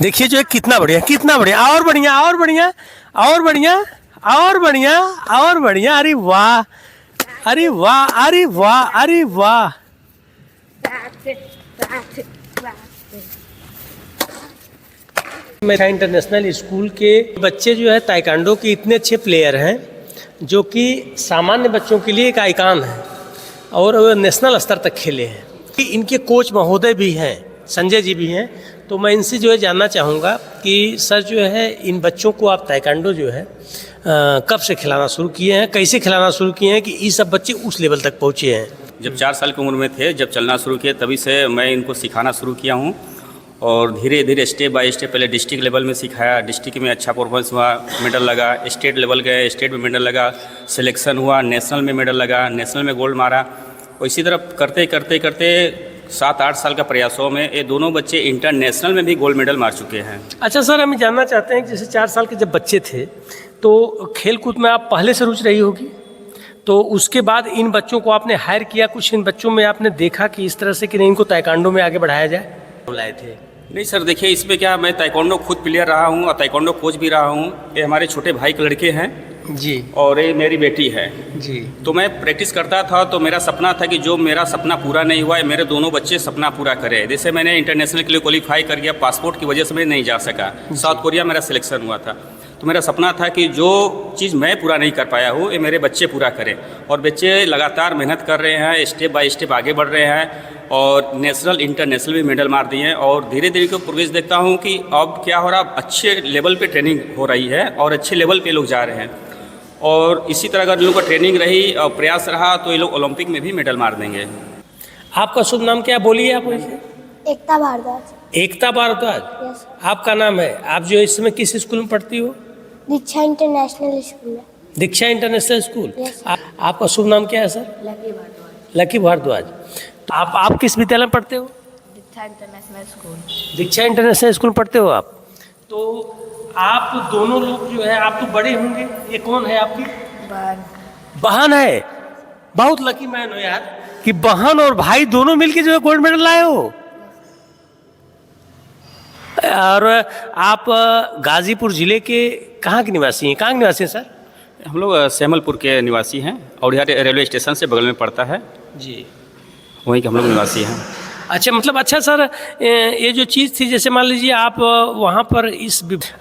देखिए जो है कितना बढ़िया, कितना बढ़िया, और बढ़िया, और बढ़िया, और बढ़िया, और बढ़िया, और बढ़िया। अरे वाह, अरे वाह, अरे वाह, अरे वाह। मेरा इंटरनेशनल स्कूल के बच्चे जो है ताइक्वांडो के इतने अच्छे प्लेयर हैं जो कि सामान्य बच्चों के लिए एक आइकान है और वो नेशनल स्तर तक खेले हैं। इनके कोच महोदय भी हैं, संजय जी भी हैं। तो मैं इनसे जो है जानना चाहूँगा कि सर जो है इन बच्चों को आप ताइक्वांडो जो है कब से खिलाना शुरू किए हैं, कैसे खिलाना शुरू किए हैं कि ये सब बच्चे उस लेवल तक पहुँचे हैं? जब 4 साल की उम्र में थे, जब चलना शुरू किए तभी से मैं इनको सिखाना शुरू किया हूँ और धीरे धीरे स्टेप बाय स्टेप पहले डिस्ट्रिक्ट लेवल में सिखाया। डिस्ट्रिक्ट में अच्छा परफॉर्मेंस हुआ, मेडल लगा। स्टेट लेवल गए, स्टेट में मेडल लगा। सिलेक्शन हुआ, नेशनल में मेडल लगा, नेशनल में गोल्ड मारा। और इसी तरह करते करते करते 7-8 साल का प्रयासों में ये दोनों बच्चे इंटरनेशनल में भी गोल्ड मेडल मार चुके हैं। अच्छा सर, हम जानना चाहते हैं कि जैसे 4 साल के जब बच्चे थे तो खेल कूद में आप पहले से रुचि रही होगी, तो उसके बाद इन बच्चों को आपने हायर किया, कुछ इन बच्चों में आपने देखा कि इस तरह से कि नहीं इनको ताइक्वांडो में आगे बढ़ाया जाए, बुलाए थे? नहीं सर, देखिए इसमें क्या, मैं ताइक्वांडो खुद प्लेयर रहा हूँ और ताइक्वांडो कोच भी रहा हूँ। ये हमारे छोटे भाई के लड़के हैं जी, और ये मेरी बेटी है जी। तो मैं प्रैक्टिस करता था तो मेरा सपना था कि जो मेरा सपना पूरा नहीं हुआ है, मेरे दोनों बच्चे सपना पूरा करें। जैसे मैंने इंटरनेशनल के लिए क्वालिफाई कर गया, पासपोर्ट की वजह से मैं नहीं जा सका, साउथ कोरिया मेरा सिलेक्शन हुआ था। तो मेरा सपना था कि जो चीज़ मैं पूरा नहीं कर पाया हूँ ये मेरे बच्चे पूरा करें। और बच्चे लगातार मेहनत कर रहे हैं, स्टेप बाय स्टेप आगे बढ़ रहे हैं और नेशनल इंटरनेशनल भी मेडल मार दिए हैं। और धीरे धीरे को प्रोग्रेस देखता हूँ कि अब क्या हो रहा, अच्छे लेवल पे ट्रेनिंग हो रही है और अच्छे लेवल पे लोग जा रहे हैं। और इसी तरह अगर लोगों को ट्रेनिंग रही और प्रयास रहा तो ये लोग ओलंपिक में भी मेडल मार देंगे। आपका शुभ नाम क्या, बोलिए आप वैसे? एकता भारद्वाज। एकता भारद्वाज, यस। आपका नाम है। आप जो इस समय किस स्कूल में पढ़ती हो? दीक्षा इंटरनेशनल स्कूल है। Diksha international school. यस। आपका शुभ नाम क्या है सर? लकी भारद्वाज। लकी भारद्वाज। तो आप किस विद्यालय में पढ़ते हो? Diksha international school. Diksha international school में पढ़ते हो आप? तो आप दोनों लोग जो है, आप तो बड़े होंगे। ये कौन है आपकी बहन? बहन है। बहुत लकी मैन हो यार कि बहन और भाई दोनों मिलके जो है गोल्ड मेडल लाए हो। और आप गाजीपुर जिले के कहाँ के निवासी हैं? कहाँ के निवासी हैं सर? हम लोग सैमलपुर के निवासी हैं और यहाँ रेलवे स्टेशन से बगल में पड़ता है जी, वहीं के हम लोग निवासी हैं। अच्छा, मतलब अच्छा सर, ये जो चीज़ थी, जैसे मान लीजिए आप वहाँ पर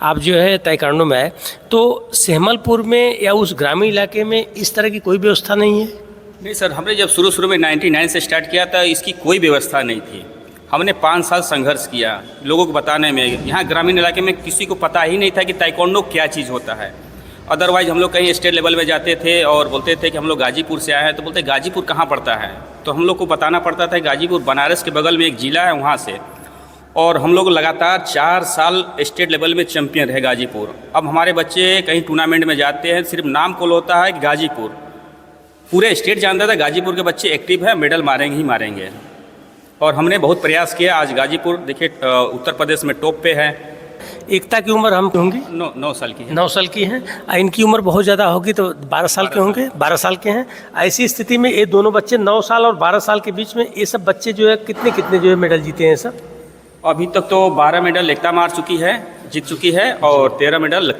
आप जो है ताइक्वांडो में आए तो सैमलपुर में या उस ग्रामीण इलाके में इस तरह की कोई व्यवस्था नहीं है? नहीं सर, हमने जब शुरू में 99 से स्टार्ट किया था इसकी कोई व्यवस्था नहीं थी। हमने 5 साल संघर्ष किया लोगों को बताने में। यहाँ ग्रामीण इलाके में किसी को पता ही नहीं था कि ताइक्वांडो क्या चीज़ होता है। अदरवाइज हम लोग कहीं स्टेट लेवल में जाते थे और बोलते थे कि हम लोग गाजीपुर से आए हैं, तो बोलते गाजीपुर कहाँ पड़ता है, तो हम लोग को बताना पड़ता था गाजीपुर बनारस के बगल में एक ज़िला है वहाँ से। और हम लोग लगातार 4 साल स्टेट लेवल में चैम्पियन रहे गाजीपुर। अब हमारे बच्चे कहीं टूर्नामेंट में जाते हैं, सिर्फ नाम को होता है गाजीपुर, पूरे स्टेट जानता था गाजीपुर के बच्चे एक्टिव है, मेडल मारेंगे ही मारेंगे। और हमने बहुत प्रयास किया। आज गाजीपुर देखिए उत्तर प्रदेश में टॉप पे है। एकता की उम्र हम होंगी 9 साल की है। 9 साल की हैं। इनकी उम्र बहुत ज़्यादा होगी तो 12 साल के होंगे, 12 साल के हैं। ऐसी स्थिति में ये दोनों बच्चे 9 साल और 12 साल के बीच में ये सब बच्चे जो है कितने जो है मेडल जीते हैं सर? अभी तक तो 12 मेडल एकता मार चुकी है, जीत चुकी है और 13 मेडल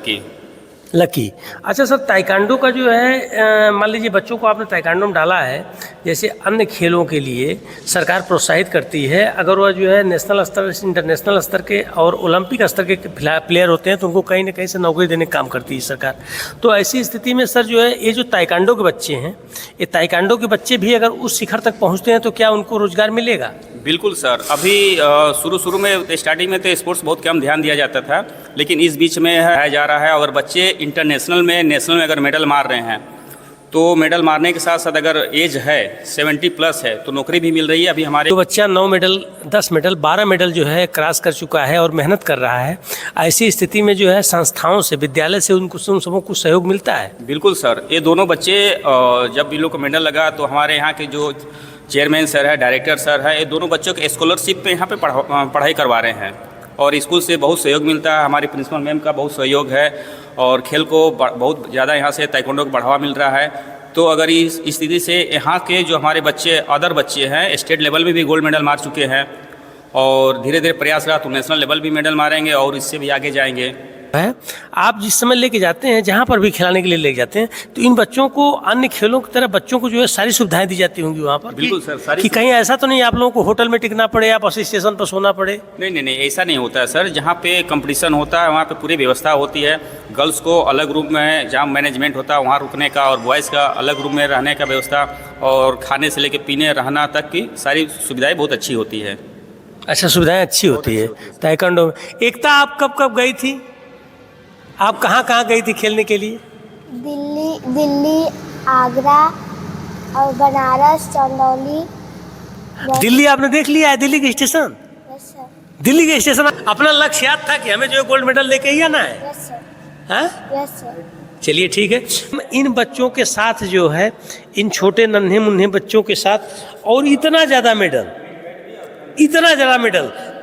लकी। अच्छा सर, ताइक्वांडो का जो है मान लीजिए बच्चों को आपने ताइक्वांडो में डाला है, जैसे अन्य खेलों के लिए सरकार प्रोत्साहित करती है, अगर वह जो है नेशनल स्तर, इंटरनेशनल स्तर के और ओलंपिक स्तर के प्लेयर होते हैं तो उनको कहीं ना कहीं से नौकरी देने का काम करती है सरकार। तो ऐसी स्थिति में सर जो है ये जो ताइक्वांडो के बच्चे हैं, ये ताइक्वांडो के बच्चे भी अगर उस शिखर तक पहुँचते हैं तो क्या उनको रोजगार मिलेगा? बिल्कुल सर। अभी शुरू में स्टार्टिंग में तो स्पोर्ट्स बहुत कम ध्यान दिया जाता था, लेकिन इस बीच में है जा रहा है। अगर बच्चे इंटरनेशनल में, नेशनल में अगर मेडल मार रहे हैं तो मेडल मारने के साथ साथ अगर एज है 70 प्लस है तो नौकरी भी मिल रही है। अभी हमारे जो बच्चा 9 मेडल, 10 मेडल, 12 मेडल जो है क्रॉस कर चुका है और मेहनत कर रहा है, ऐसी स्थिति में जो है संस्थाओं से, विद्यालय से उन सबको कुछ सहयोग मिलता है? बिल्कुल सर। ये दोनों बच्चे जब इन लोग को मेडल लगा तो हमारे यहाँ के जो चेयरमैन सर है, डायरेक्टर सर है, ये दोनों बच्चों के स्कॉलरशिप पे यहाँ पे पढ़ाई करवा रहे हैं और स्कूल से बहुत सहयोग मिलता है। हमारी प्रिंसिपल मैम का बहुत सहयोग है और खेल को बहुत ज़्यादा यहाँ से ताइक्वांडो को बढ़ावा मिल रहा है। तो अगर इस स्थिति से यहाँ के जो हमारे बच्चे, अदर बच्चे हैं, स्टेट लेवल में भी गोल्ड मेडल मार चुके हैं और धीरे धीरे प्रयास रहा तो नेशनल लेवल भी मेडल मारेंगे और इससे भी आगे जाएंगे। है आप जिस समय लेके जाते हैं, जहाँ पर भी खिलाने के लिए लेके जाते हैं, तो इन बच्चों को अन्य खेलों की तरह बच्चों को जो है सारी सुविधाएं दी जाती होंगी वहाँ पर? बिल्कुल सर, सारी कि कहीं ऐसा तो नहीं आप लोगों को होटल में टिकना पड़े या बस स्टेशन पर सोना पड़े? नहीं, ऐसा नहीं होता है सर। जहाँ पे कंपटीशन होता है वहाँ पे पूरी व्यवस्था होती है। गर्ल्स को अलग रूम में जहाँ मैनेजमेंट होता है वहाँ रुकने का, और बॉयज़ का अलग रूम में रहने का व्यवस्था, और खाने से लेके पीने रहना तक की सारी सुविधाएँ बहुत अच्छी होती है। अच्छा, सुविधाएं अच्छी होती है ताइक्वांडो में। एकता, आप कब कब गई थी? आप कहाँ कहाँ गई थी खेलने के लिए? दिल्ली, आगरा और बनारस, चंदौली। दिल्ली आपने देख लिया है? दिल्ली के स्टेशन? Yes sir. दिल्ली के स्टेशन अपना लक्ष्य याद था कि हमें जो है गोल्ड मेडल लेके ही आना है? Yes sir. हाँ, यस सर। चलिए ठीक है। इन बच्चों के साथ जो है, इन छोटे नन्हे मुन्ने बच्चों के साथ, और इतना ज़्यादा मेडल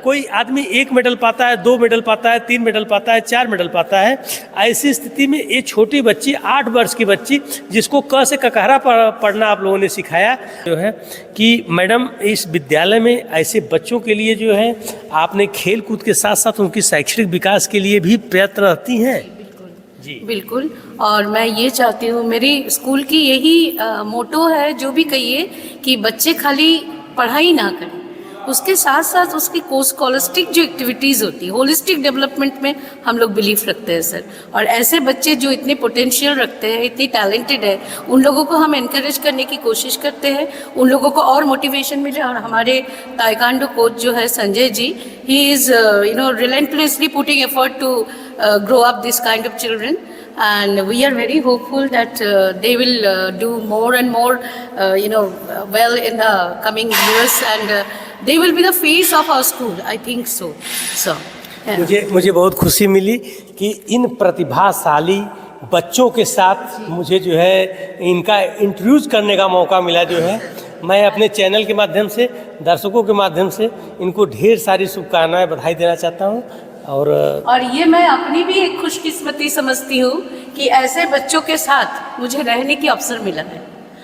कोई आदमी 1 मेडल पाता है, 2 मेडल पाता है, 3 मेडल पाता है, 4 मेडल पाता है। ऐसी स्थिति में ये छोटी बच्ची, 8 वर्ष की बच्ची, जिसको क से ककहरा पढ़ना आप लोगों ने सिखाया, जो है कि मैडम इस विद्यालय में ऐसे बच्चों के लिए जो है आपने खेल कूद के साथ साथ उनकी शैक्षणिक विकास के लिए भी प्रयत्न रहती हैं। जी बिल्कुल। और मैं ये चाहती हूँ, मेरी स्कूल की यही मोटो है, जो भी कहिए, कि बच्चे खाली पढ़ाई ना करें, उसके साथ साथ उसकी स्कॉलस्टिक जो एक्टिविटीज़ होती है, होलिस्टिक डेवलपमेंट में हम लोग बिलीव रखते हैं सर। और ऐसे बच्चे जो इतने पोटेंशियल रखते हैं, इतनी टैलेंटेड है, उन लोगों को हम एनकरेज करने की कोशिश करते हैं, उन लोगों को और मोटिवेशन मिले। और हमारे ताइक्वांडो कोच जो है Sanjay ji, he is relentlessly putting effort to grow up this kind of children, and we are very hopeful that they will do more and more well in the coming years, and they will be the face of our school, I think so yeah. मुझे बहुत खुशी मिली कि इन प्रतिभाशाली बच्चों के साथ मुझे जो है इनका इंट्रोड्यूस करने का मौका मिला। जो है मैं अपने चैनल के माध्यम से, दर्शकों के माध्यम से इनको ढेर सारी शुभकामनाएं, बधाई देना चाहता हूँ। और ये मैं अपनी भी एक खुशकिस्मती समझती हूँ कि ऐसे बच्चों के साथ मुझे रहने की अवसर मिला है।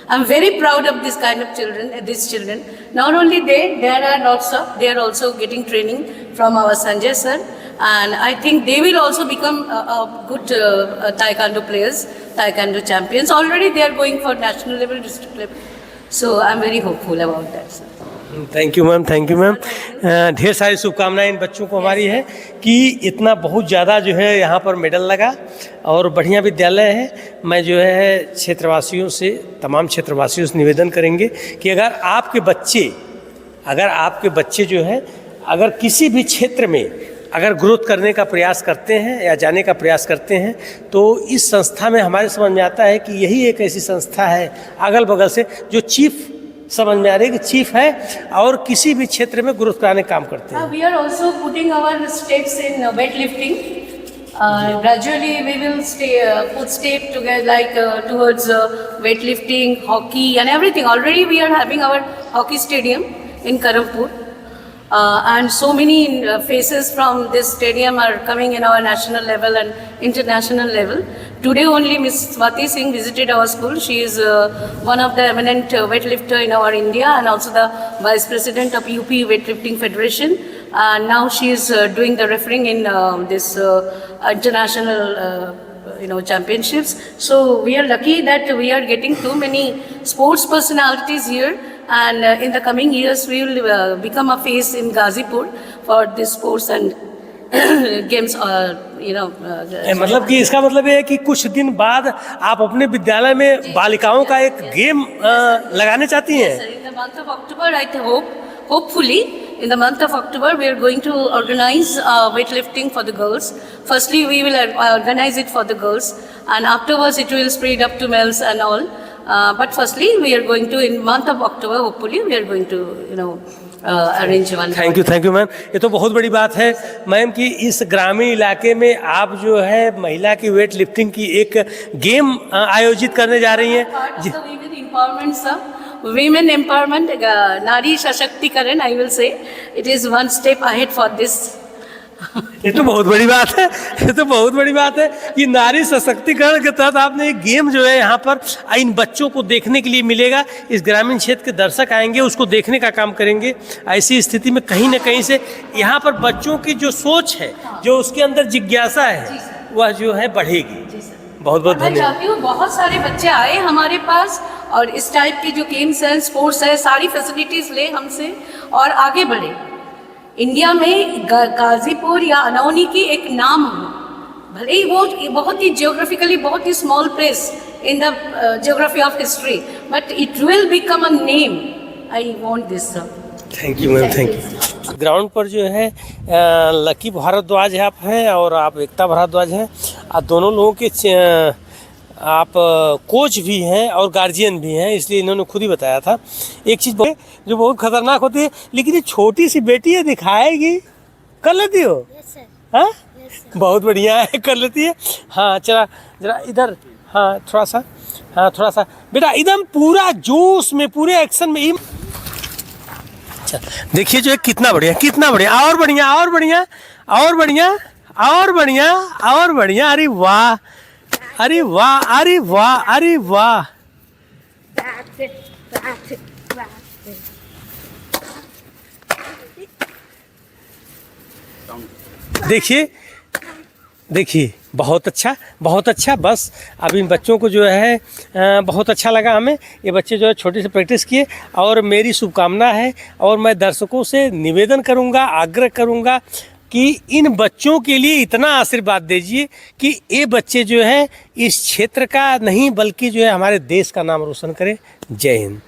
I am very proud of this kind of children, not only there are lots of, they are also getting training from our Sanjay sir, and I think they will also become a good taekwondo players, taekwondo champions. Already they are going for national level, district level. So I am very hopeful about that, sir. Thank you ma'am, thank you ma'am. ढेर सारी शुभकामनाएं इन बच्चों को हमारी है कि इतना बहुत ज़्यादा जो है यहाँ पर मेडल लगा, और बढ़िया विद्यालय है। मैं जो है क्षेत्रवासियों से, तमाम क्षेत्रवासियों से निवेदन करेंगे कि अगर आपके बच्चे जो है, अगर किसी भी क्षेत्र में अगर ग्रोथ करने का प्रयास करते हैं या जाने का प्रयास करते हैं, तो इस संस्था में हमारे समझ में आता है कि यही एक ऐसी संस्था है अगल बगल से जो चीफ समझ में आ रही है कि चीफ है और किसी भी क्षेत्र में ग्रोथ कराने का काम करते हैं। We are also putting our steps in weightlifting. Gradually we will put step together like towards weightlifting, hockey and everything. Already we are having our hockey stadium in Karampur. And so many faces from this stadium are coming in our national level and international level. Today only Ms. Swati Singh visited our school. She is one of the eminent weightlifter in our India and also the Vice President of UP Weightlifting Federation. And now she is doing the refereeing in this international championships. So we are lucky that we are getting too many sports personalities here. And in the coming years, we will become a face in Ghazipur for this sports and games. मतलब कि इसका मतलब ये है कि कुछ दिन बाद आप अपने विद्यालय में बालिकाओं का एक गेम लगाने चाहती हैं? In the month of October, I hopefully, in the month of October, we are going to organize weightlifting for the girls. Firstly, we will organize it for the girls, and afterwards, it will spread up to males and all. But firstly, we are going to, in month of October, hopefully, we are going to, arrange one. Thank you ma'am. ये तो बहुत बड़ी बात है ma'am कि इस ग्रामीण इलाके में आप जो है महिला की वेट लिफ्टिंग की एक गेम आयोजित करने जा रही हैं। Women empowerment, sir. Women empowerment, Nari Sashakti Karan, I will say. It is one step ahead for this. ये तो बहुत बड़ी बात है, ये तो बहुत बड़ी बात है कि नारी सशक्तिकरण के तहत आपने एक गेम जो है यहाँ पर इन बच्चों को देखने के लिए मिलेगा। इस ग्रामीण क्षेत्र के दर्शक आएंगे, उसको देखने का काम करेंगे। ऐसी स्थिति में कहीं ना कहीं से यहाँ पर बच्चों की जो सोच है, जो उसके अंदर जिज्ञासा है, वह जो है बढ़ेगी। बहुत बहुत मैं धन्यवाद। चाहती हूँ बहुत सारे बच्चे आए हमारे पास और इस टाइप के जो गेम्स हैं, स्पोर्ट्स है, सारी फैसिलिटीज़ ले हमसे और आगे बढ़े। इंडिया में गाजीपुर या अनौनी की एक नाम हो, भले ही वो बहुत ही जियोग्राफिकली बहुत ही small place in the geography of history, but it will become a name. I want this sir. Thank you ma'am, thank you. Ground पर जो है लकी भारद्वाज आप हैं और आप एकता भारद्वाज हैं। आप दोनों लोगों के आप कोच भी हैं और गार्जियन भी हैं, इसलिए इन्होंने खुद ही बताया था। एक चीज़ जो बहुत खतरनाक होती है, लेकिन ये छोटी सी बेटी है, दिखाएगी, कर लेती हो? Yes sir. हाँ, यस सर। बहुत बढ़िया है, कर लेती है। हाँ चला जरा इधर, हाँ थोड़ा सा, हाँ थोड़ा सा बेटा, एकदम पूरा जोश में, पूरे एक्शन में। देखिए जो है कितना बढ़िया, कितना बढ़िया, और बढ़िया, और बढ़िया, और बढ़िया, और बढ़िया, और बढ़िया। अरे वाह, अरे वाह, अरे वाह, अरे वाह। देखिए देखिए, बहुत अच्छा, बहुत अच्छा। बस अब इन बच्चों को जो है बहुत अच्छा लगा हमें। ये बच्चे जो है छोटे से प्रैक्टिस किए और मेरी शुभकामना है और मैं दर्शकों से निवेदन करूंगा, आग्रह करूंगा कि इन बच्चों के लिए इतना आशीर्वाद दीजिए कि ये बच्चे जो हैं इस क्षेत्र का नहीं बल्कि जो है हमारे देश का नाम रोशन करें। जय हिंद।